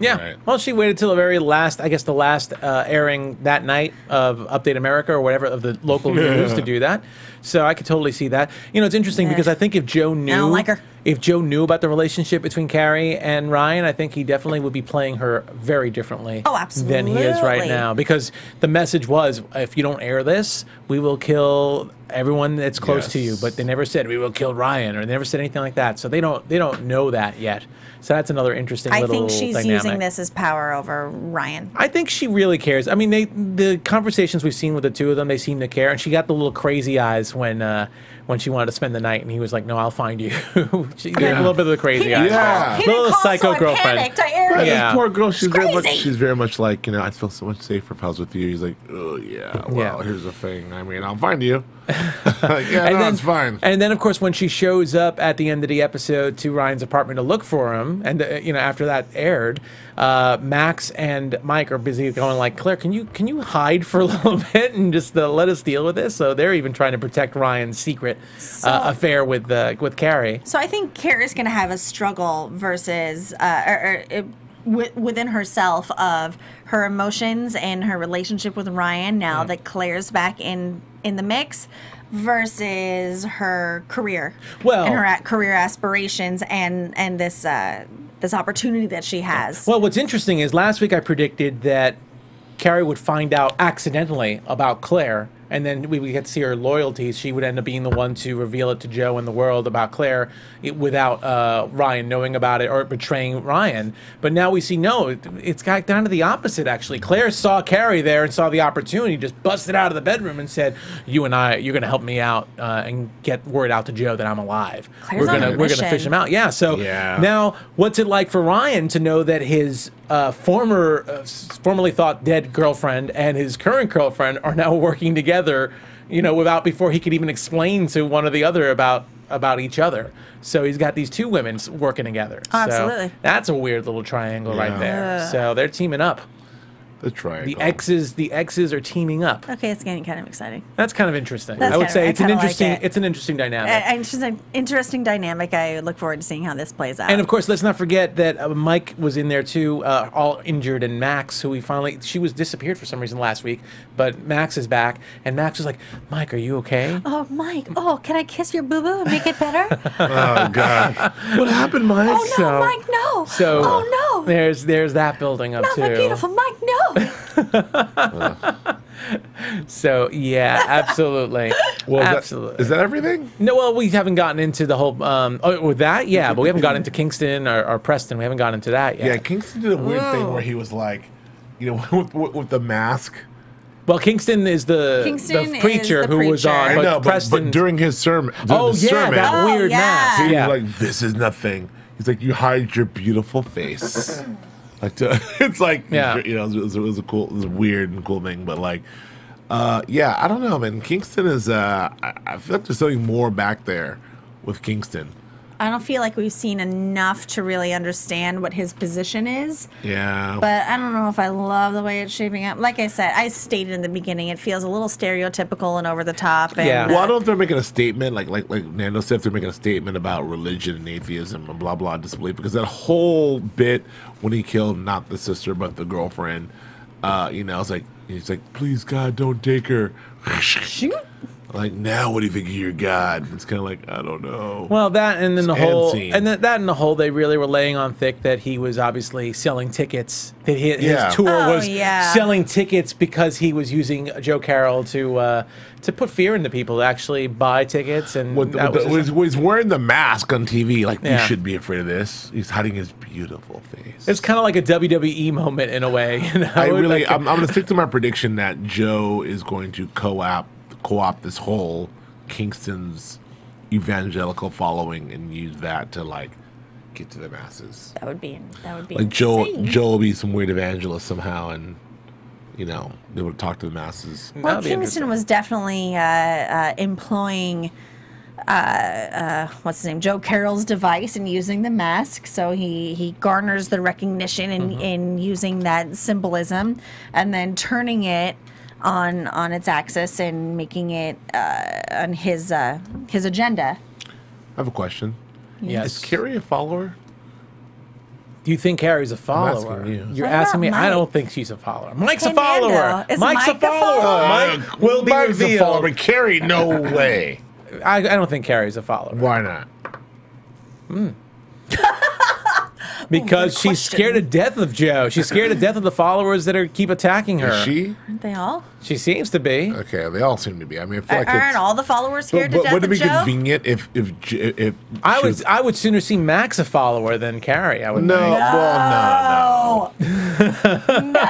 Yeah. Right. Well, she waited till the very last, I guess the last airing that night of Update America or whatever, of the local news to do that. So I could totally see that. It's interesting because I think if Joe knew, don't like her. if Joe knew about the relationship between Carrie and Ryan, I think he definitely would be playing her very differently Oh, than he is right absolutely. now. Because the message was, if you don't air this, we will kill everyone that's close to you. Yes. But they never said we will kill Ryan, or they never said anything like that. So they don't know that yet. So that's another interesting I little think she's dynamic. using this as power over Ryan. I think she really cares. I mean, the conversations we've seen with the two of them, they seem to care. And she got the little crazy eyes when she wanted to spend the night, and he was like, "No, I'll find you." She got a little bit of the crazy eyes. Yeah. He didn't Little call, psycho so girlfriend. I panicked. I aired it. Yeah. This poor girl, she's crazy. very much like, I'd feel so much safer if I was with you. He's like, "Oh yeah, well, Yeah. here's the thing. I mean, I'll find you." Like, yeah, no, it's fine. And then, of course, when she shows up at the end of the episode to Ryan's apartment to look for him, and after that aired, Max and Mike are busy going like, "Claire, can you hide for a little bit and just let us deal with this?" So they're even trying to protect Ryan's secret affair with Carrie. So I think Carrie's going to have a struggle versus within herself of her emotions and her relationship with Ryan now that Claire's back in the mix, versus her career, Well- and her career aspirations and this opportunity that she has. Well, what's interesting is last week I predicted that Carrie would find out accidentally about Claire, and then we would get to see her loyalties. She would end up being the one to reveal it to Joe and the world about Claire without Ryan knowing about it or betraying Ryan. But now we see, no, it's got down to the opposite, actually. Claire saw Carrie there and saw the opportunity, just busted out of the bedroom and said, you're going to help me out and get word out to Joe that I'm alive. Claire's We're on a gonna mission. fish him out. Yeah, so Yeah. now what's it like for Ryan to know that his formerly thought dead girlfriend and his current girlfriend are now working together, without before he could even explain to one or the other about each other. So he's got these two women working together. Absolutely. So that's a weird little triangle right there. Ugh. So they're teaming up. The triangle. The exes are teaming up. Okay, it's getting kind of exciting. That's kind of interesting. That's I would kind of- say I it's an kinda like interesting. it. It's an interesting dynamic. Interesting dynamic. I look forward to seeing how this plays out. And of course, let's not forget that Mike was in there too, all injured, and Max, who she was disappeared for some reason last week, but Max is back, and Max was like, "Mike, are you okay?" Oh, Mike. Oh, can I kiss your boo boo and make it better? Oh God! What happened, Mike? Oh no, So- Mike, no. So Oh no. there's that building up Not too. my beautiful Mike, no. So yeah, absolutely, Well, absolutely. Is that everything? No, well, we haven't gotten into the whole with that, yeah, but we haven't gotten into Kingston or Preston. We haven't gotten into that yet. Yeah, Kingston did a weird thing where he was like, you know, with the mask. Well, Kingston is the Kingston preacher is the who was preacher. on, I but know, Preston. but during his sermon, oh yeah, that Oh, weird yeah. mask. he Yeah, was like, "This is nothing." He's like, "You hide your beautiful face." Like, it's like, Yeah. you know, it was a cool, it was a weird and cool thing, but like, yeah, I don't know, man. Kingston is, I feel like there's something more back there with Kingston. I don't feel like we've seen enough to really understand what his position is. Yeah. But I don't know if I love the way it's shaping up. Like I said, I stated in the beginning, it feels a little stereotypical and over the top. And, Yeah. Well, I don't know if they're making a statement, like Nando said, if they're making a statement about religion and atheism and blah, blah, disbelief, because that whole bit when he killed not the sister but the girlfriend, you know, it's like, he's like, "Please, God, don't take her." Shoot. Like, now what do you think of your God? It's kind of like, I don't know. Well, that and then the End whole scene. and that and the whole they really were laying on thick that he was obviously selling tickets. That his Yeah. tour Oh, was yeah. selling tickets because he was using Joe Carroll to put fear into people to actually buy tickets, and that was his- he's wearing the mask on TV. Like, Yeah. you should be afraid of this. He's hiding his beautiful face. it's kind of like a WWE moment in a way. You know? I really, Like, I'm going to stick to my prediction that Joe is going to co-opt this whole Kingston's evangelical following and use that to like get to the masses. That would be Like Joe insane. will be some weird evangelist somehow, and you know, be able to talk to the masses. Well, That'd be Kingston interesting. was definitely employing what's his name, Joe Carroll's device and using the mask. So he garners the recognition in using that symbolism, and then turning it on its axis and making it on his agenda. I have a question. Yes. Is Carrie a follower? Do you think Carrie's a follower? asking you. You're What about asking me. I Mike? don't think she's a follower. Mike's Hey, a follower. Nando, is Mike's Mike a follower? Mike will be Mike's a revealed. follower, but Carrie, no way. I don't think Carrie's a follower. Why not? Because good she's question. scared to death of Joe. She's scared to death of the followers that keep attacking her. Is she? Aren't they all? She seems to be. Okay, they all seem to be. I mean, I feel like Aren't it's, all the followers here to but death would it of be Joe? convenient if I would sooner see Max a follower than Carrie. I would. No, think. well, no.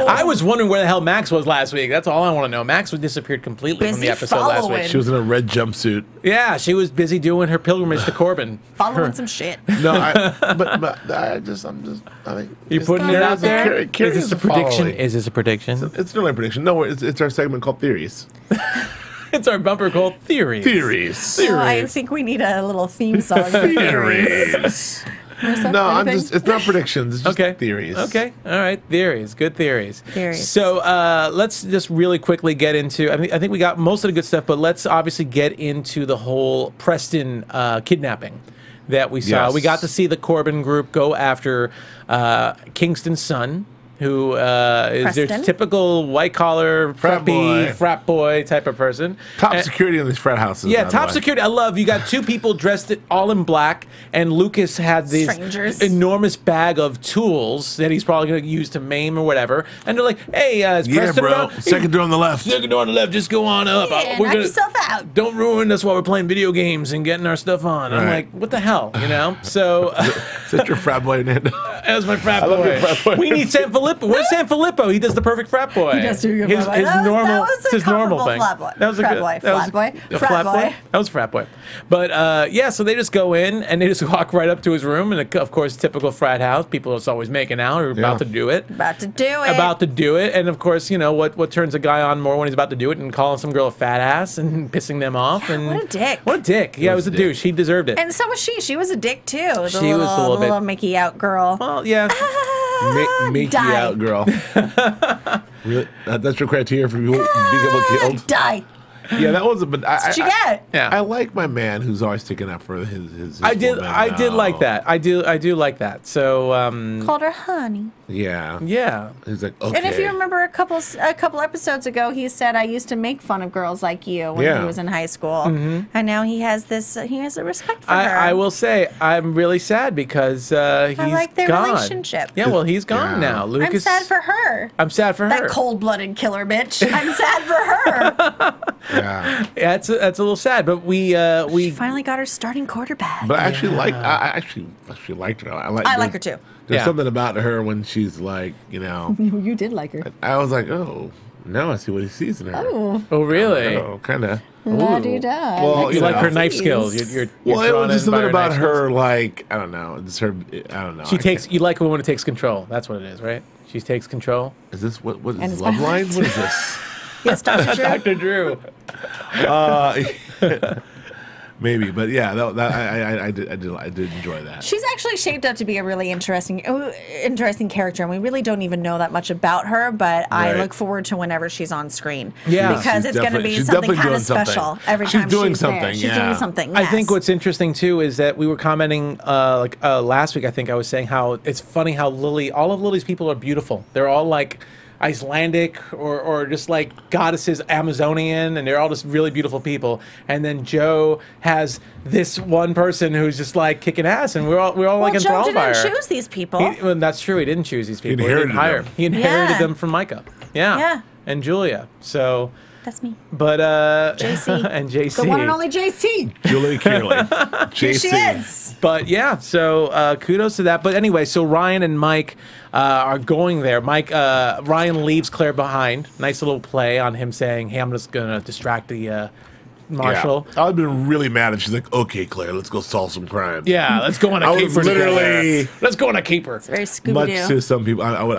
I was wondering where the hell Max was last week. That's all I want to know. Max was disappeared completely from the Busy episode last following. week. She was in a red jumpsuit. Yeah, she was busy doing her pilgrimage to Corbin. Following some shit. No, but I think You just- putting it out there? Carrie- Carrie Is this is a prediction? following. Is this a prediction? It's not a prediction. No, it's our segment called Theories. It's our bumper called Theories. Theories. Oh, I think we need a little theme song. Theories. No, I'm anything? just. It's not predictions. It's just Okay. theories. Okay. All right. Theories. Good theories. Theories. So let's just really quickly get into. I think we got most of the good stuff, but let's obviously get into the whole Preston kidnapping that we saw. Yes. We got to see the Corbin group go after Kingston's son, who is their Preston? typical white collar Frat boy. frat boy type of person. Top And- security in these frat houses. Yeah, by the top way. security. I love you got two people dressed all in black, and Lucas had this Strangers. enormous bag of tools that he's probably going to use to maim or whatever. And they're like, "Hey, is Yeah, Preston bro. around? Second door on the left. Second door on the left. Just go on up. Yeah, knock yourself out. Don't ruin us while we're playing video games and getting our stuff on." I'm Right. like, "What the hell?" You know? So Is that your frat boy, Nando? that was my frat love boy. your frat boy. We need San Filippo. Where's San Filippo? He does the perfect frat boy. He does do a good his, frat boy. his That was- normal, that was a his normal comparable thing. frat boy. That was a Frat good boy, that was frat boy, a frat frat boy. That was frat boy. But yeah, so they just go in and they just walk right up to his room, and of course, typical frat house. People are just always making out or about to do it. About to do it. About to do it, and of course, you know what turns a guy on more when he's about to do it, and calling some girl a fat ass and pissing them off. And what a dick. What a dick! Yeah, it was a a dick. douche. He deserved it. And so was she. She was a dick too. The She was a little bit- little Mickey out girl. Well, yeah. Make you Die. out, girl. Really? That's your criteria for being able to killed? Die. Yeah, that was. But That's what you get. Yeah. I like my man who's always sticking up for his I did. woman. I did like that. I do like that. So Called her honey. Yeah. yeah. He's like, okay. And if you remember a couple episodes ago, he said, "I used to make fun of girls like you when Yeah. he was in high school," and now he has this. He has a respect for her. I will say I'm really sad because he's I like their gone. relationship. Yeah, well, he's gone Yeah. now. Lucas. I'm sad for her. I'm sad for her. That cold-blooded killer bitch. I'm sad for her. Yeah. Yeah, that's a little sad, but we She finally got her starting quarterback. But I actually liked. I actually liked her. I like her too. There's Yeah. something about her when she's like, you know. You did like her. I was like, oh, now I see what he sees in her. Oh, oh really? Oh, kind of. la-di-da. Well, You like her know. knife skills. You're Well, it drawn was just in by something about knife her, skills. like, I don't know. It's her, I don't know. She I takes. can't- You like a woman who takes control. That's what it is, right? She takes control. Is this what And is it's Love behind. Line? What is this? Yes, Dr. Drew. Dr. Drew. Maybe, but yeah, I did enjoy that. She's actually shaped up to be a really interesting character, and we really don't even know that much about her. But I Right. look forward to whenever she's on screen. Yeah. because She's it's going to definitely- be she's something definitely kind doing of special something. every She's time doing she's there. something, She's yeah. doing something. I Yes. think what's interesting too is that we were commenting last week. I think I was saying how it's funny how all of Lily's people are beautiful. They're all like Icelandic or just like goddesses, Amazonian, and they're all just really beautiful people. And then Joe has this one person who's just like kicking ass, and we're all like Joe enthralled by didn't her. choose these people. Well, that's true. He didn't choose these people. He inherited didn't hire. them. He inherited Yeah. them from Micah. Yeah. Yeah. And Julia. So, That's me. but JC. and JC. The one and only JC. Julie Cearley. Here she JC. is. But yeah, so kudos to that. But anyway, so Ryan and Mike are going there. Ryan leaves Claire behind. Nice little play on him saying, "Hey, I'm just gonna distract the marshal." Yeah. I'd been really mad if she's like, okay, Claire, let's go solve some crime. Yeah, let's go on a I was caper. together. literally- Let's go on a caper. Very Much Scooby-Doo. to some people, it would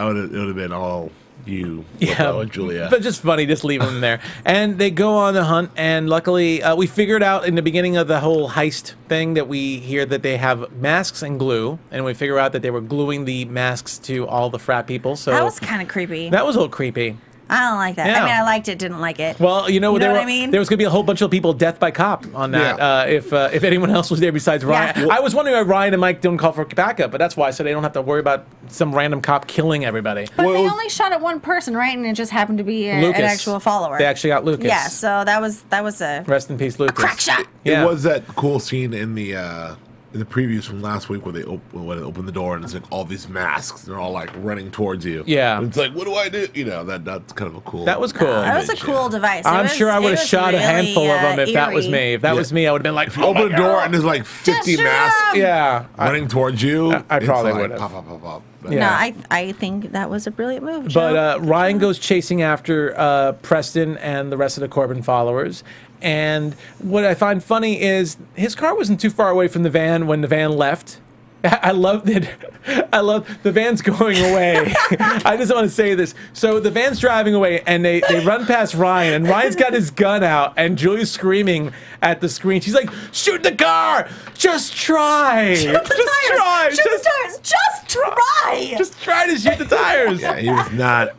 have been all you, and Julia. But just funny, just leave them there. And they go on the hunt, and luckily, we figured out in the beginning of the whole heist thing that we hear that they have masks and glue, and we figure out that they were gluing the masks to all the frat people. So That was kind of creepy. that was a little creepy. I don't like that. Yeah. I mean, I liked it, didn't like it. Well, you know what there I mean? was going to be a whole bunch of people death by cop on that. Yeah. If anyone else was there besides Ryan, Yeah. I was wondering why Ryan and Mike don't call for backup, but that's why, so they don't have to worry about some random cop killing everybody. But Well, they it was- only shot at one person, right? And it just happened to be an Lucas. actual follower. They actually got Lucas. Yeah, so that was a Rest in peace, Lucas. crack shot. Yeah. It was that cool scene in the previews from last week where they open the door and it's like all these masks. They're all like running towards you. Yeah. And it's like, what do I do? You know, that's kind of a cool. That was cool. That was a image, cool yeah. device. I'm sure I would have shot a handful of them if that was eerie. me. If that was me, I would have been like, oh Open my the door God. and there's like 50 Just shoot masks 'em! Yeah. running towards you. I It's probably like would've. Pop, pop, pop, pop. Yeah. No, I think that was a brilliant move. Joe. But Ryan goes chasing after Preston and the rest of the Corbin followers. And what I find funny is his car wasn't too far away from the van when the van left. I love that. I love the van's going away. I just want to say this. So the van's driving away, and they run past Ryan, and Ryan's got his gun out, and Julie's screaming at the screen. She's like, "Shoot the car! Just try! Shoot the just tires! try! Shoot the tires! Just try! Just try to shoot the tires!" Yeah, he was not.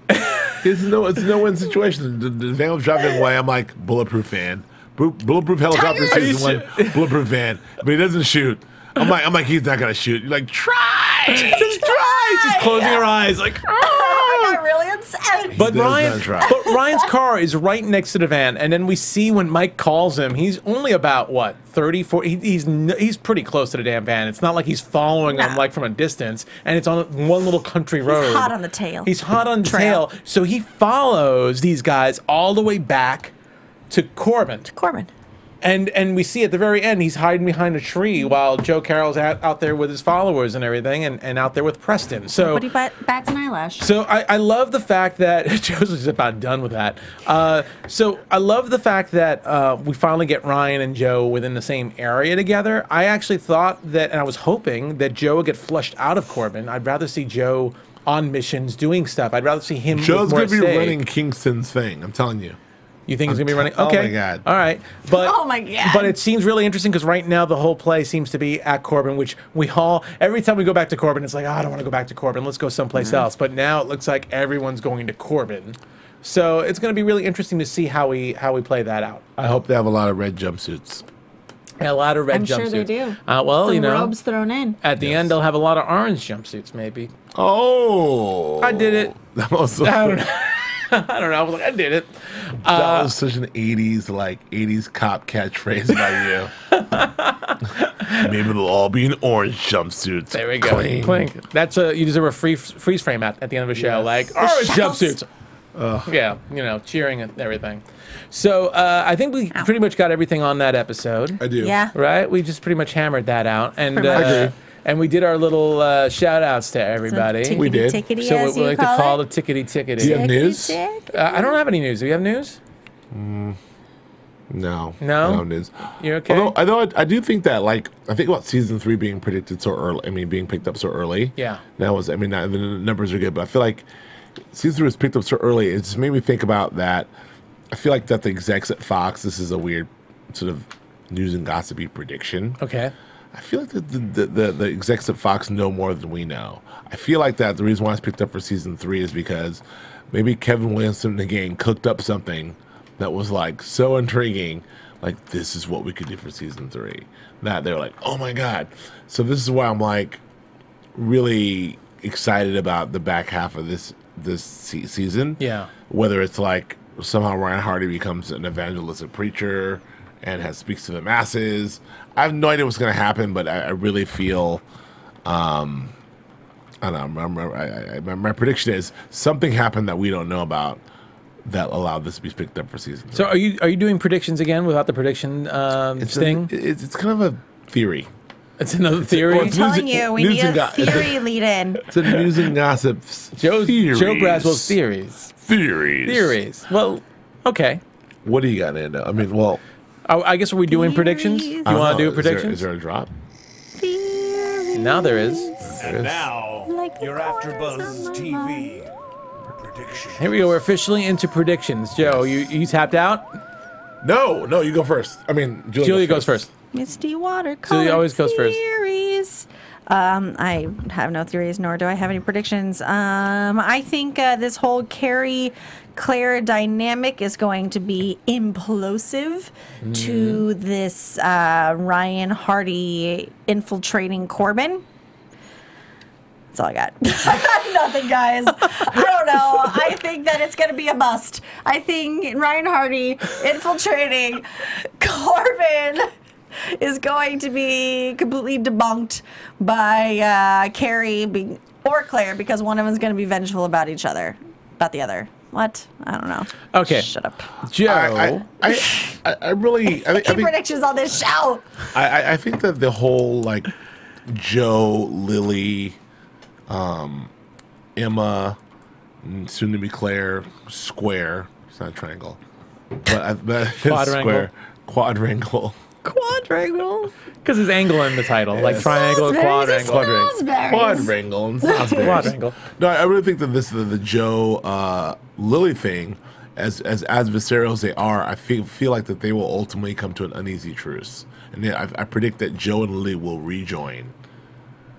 It's a no-win situation. The van was driving away. I'm like, bulletproof van. Bulletproof helicopter Tires! season 1. Bulletproof van. But he doesn't shoot. I'm like, he's not going to shoot. You're like, try! Just try! Just closing her eyes, like. I got really upset. But does not try. Ryan's car is right next to the van, and then we see when Mike calls him, he's only about what 30, 40. He's pretty close to the damn van. It's not like he's following him No. like from a distance, and it's on one little country road. hot on the tail. He's hot on the Trail. tail, so he follows these guys all the way back to Corbin. Corbin. And we see at the very end, he's hiding behind a tree while Joe Carroll's out there with his followers and everything, and out there with Preston. So. But he bats an eyelash. So I love the fact that Joe's just about done with that. So I love the fact that we finally get Ryan and Joe within the same area together. I actually thought that, and I was hoping that Joe would get flushed out of Corbin. I'd rather see Joe on missions doing stuff. I'd rather see him. Joe's going to be running Kingston's thing. I'm telling you. You think it's gonna be running? Okay. Oh my God. All right. But Oh my God. But it seems really interesting because right now the whole play seems to be at Corbin, which we all every time we go back to Corbin, it's like, oh, I don't want to go back to Corbin. Let's go someplace else. But now it looks like everyone's going to Corbin. So it's going to be really interesting to see how we play that out. I hope they have a lot of red jumpsuits. A lot of red I'm jumpsuits. sure they do. Well, Some you know, robes thrown in. at the end they'll have a lot of orange jumpsuits, maybe. Oh, I did it. That was so I don't know. I don't know. I was like, I did it. that was such an 80s cop catchphrase by you. Maybe they'll all be in orange jumpsuits. There we go. Cling. Clink. That's you deserve a freeze frame at the end of a show, like orange jumpsuits. Yeah, you know, cheering and everything. So I think we pretty much got everything on that episode. I do. Yeah. Right? We just pretty much hammered that out, and Pretty much. I agree. and we did our little shout outs to everybody. We did. Tickety, So as what we you like to call call it. the tickety tickety. Do you have news? I don't have any news. Do you have news? No. No? I don't have news. You okay? Although I do think that, like, I think about season 3 being predicted so early. I mean, being picked up so early. Yeah. That was. I mean, the numbers are good, but I feel like season 3 was picked up so early. It just made me think about that. I feel like that the execs at Fox. This is a weird sort of news and gossipy prediction. Okay. I feel like the execs at Fox know more than we know. I feel like that the reason why it's picked up for season 3 is because maybe Kevin Williamson and the gang cooked up something that was like so intriguing, like this is what we could do for season 3. That they're like, oh my God. So this is why I'm like really excited about the back half of this season. Yeah. Whether it's like somehow Ryan Hardy becomes an evangelistic preacher and speaks to the masses. I have no idea what's going to happen, but I really feel, I don't know. My prediction is something happened that we don't know about that allowed this to be picked up for season 3. So are you doing predictions again without the prediction thing? It's kind of a theory. It's another theory. Well, I'm telling you, we need a theory lead in. It's a news and gossip. Joe theories. Braswell's theories. Theories. Well, okay. What do you got, Nando? I mean, well, I guess are we doing predictions? Theories. You I don't want to know. do predictions? Is there a drop? Theories. Now there is. And now, Like the your corners AfterBuzz of my TV prediction. Here we go. We're officially into predictions. Joe, you tapped out? No, you go first. I mean, Julia goes first. Misty watercolor. Julia always goes first. Theories. I have no theories, nor do I have any predictions. I think this whole Carrie Claire dynamic is going to be implosive to this Ryan Hardy infiltrating Corbin. That's all I got. Nothing, guys. I don't know. I think that it's going to be a bust. I think Ryan Hardy infiltrating Corbin is going to be completely debunked by Carrie or Claire, because one of them is going to be vengeful about the other. What? I don't know. Okay. Shut up. Joe. I really. I think Predictions on this show. I think that the whole like Joe, Lily, Emma, soon to be Claire square. It's not a triangle, but it's Quadrangle. Quadrangle. Quadrangle. Because there's angle in the title, like Yes. triangle, Salisbury's quadrangle. and Salisbury's. Quadrangle and Salisbury's. Quadrangle. No, I really think that the Joe Lily thing, as adversarial as they are, I feel like that they will ultimately come to an uneasy truce, and then I predict that Joe and Lily will rejoin.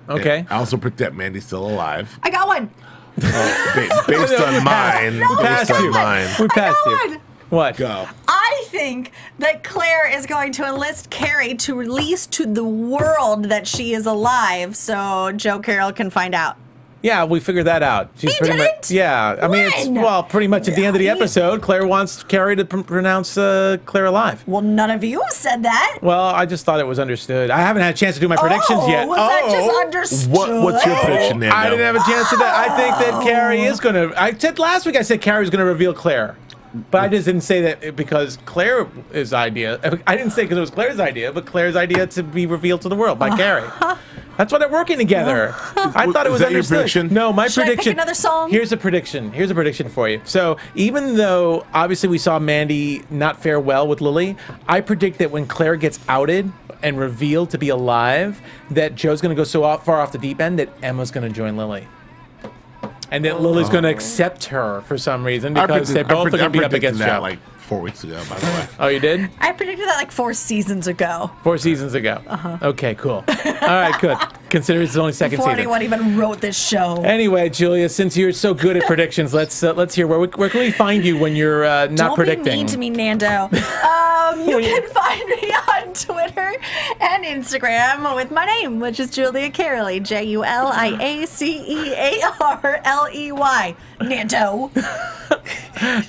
Okay. And I also predict that Mandy's still alive. I got one. Based on mine. We passed Based on you. mine. We passed I you. got one. What? Go. I think that Claire is going to enlist Carrie to release to the world that she is alive, so Joe Carroll can find out. Yeah, we figured that out. She's He pretty didn't? much. Yeah, I mean, it's When? pretty much at the end of the episode, Claire wants Carrie to pronounce Claire alive. Well, none of you said that. Well, I just thought it was understood. I haven't had a chance to do my predictions yet. Was that just understood? What's your prediction, Nando? I didn't have a chance to that. I think that Carrie is going to. I said last week, I said Carrie was going to reveal Claire. But I just didn't say that because Claire's idea. I didn't say because it was Claire's idea, but Claire's idea to be revealed to the world by Carrie. That's why they're working together. I thought it was Is that your understood. prediction? No, my Should I pick prediction. another song? Here's a prediction. Here's a prediction for you. So even though obviously we saw Mandy not fare well with Lily, I predict that when Claire gets outed and revealed to be alive, that Joe's going to go so far off the deep end that Emma's going to join Lily. And that Lily's going to accept her for some reason because they both are going to be up against that Joe. like 4 weeks ago, by the way. Oh, you did? I predicted that like 4 seasons ago. 4 seasons ago. Okay, cool. All right, good. Consider it's only second Before season. anyone even wrote this show. Anyway, Julia, since you're so good at predictions, let's hear where can we find you when you're not Don't predicting? be mean to me, Nando. You can find me on Twitter and Instagram with my name, which is Julia Cearley, JuliaCearley. Nando.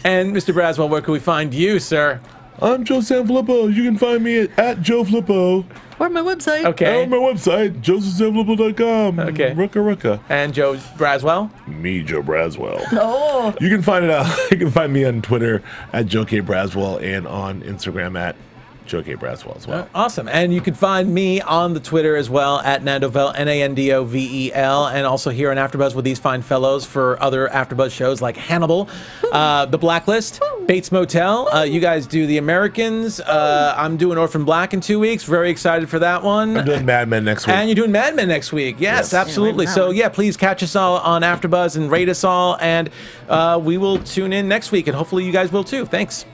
And Mr. Braswell, where can we find you, sir? I'm Joe Sanfilippo. You can find me at Joe Flippo. Or my website. Okay. On my website, josephsanfilippo.com. Okay. Rucka. And Joe Braswell? Me, Joe Braswell. Oh. You can find it out. You can find me on Twitter at Joe K. Braswell and on Instagram at Joe K. Braswell as well. Awesome. And you can find me on the Twitter as well at Nandovel, Nandovel, and also here on AfterBuzz with these fine fellows for other AfterBuzz shows like Hannibal, The Blacklist, Bates Motel. You guys do The Americans. I'm doing Orphan Black in 2 weeks. Very excited for that one. I'm doing Mad Men next week. And you're doing Mad Men next week. Yes, absolutely. So yeah, please catch us all on AfterBuzz and rate us all, and we will tune in next week, and hopefully you guys will too. Thanks.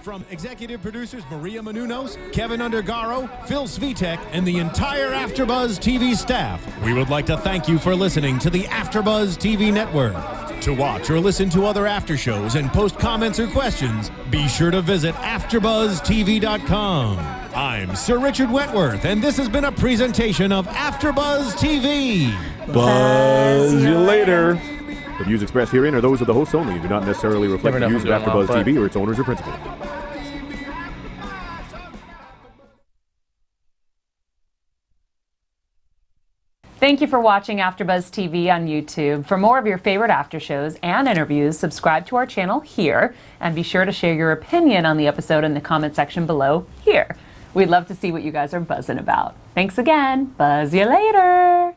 From executive producers Maria Menounos, Kevin Undergaro, Phil Svitek, and the entire AfterBuzz TV staff, we would like to thank you for listening to the AfterBuzz TV network. To watch or listen to other after shows and post comments or questions, be sure to visit AfterBuzzTV.com. I'm Sir Richard Wentworth, and this has been a presentation of AfterBuzz TV. Buzz you later. The views expressed herein are those of the hosts only and do not necessarily reflect Never the know views of if I'm doing AfterBuzz well, TV or its owners or principals. Thank you for watching AfterBuzz TV on YouTube. For more of your favorite after shows and interviews, subscribe to our channel here, and be sure to share your opinion on the episode in the comment section below here. We'd love to see what you guys are buzzing about. Thanks again. Buzz you later.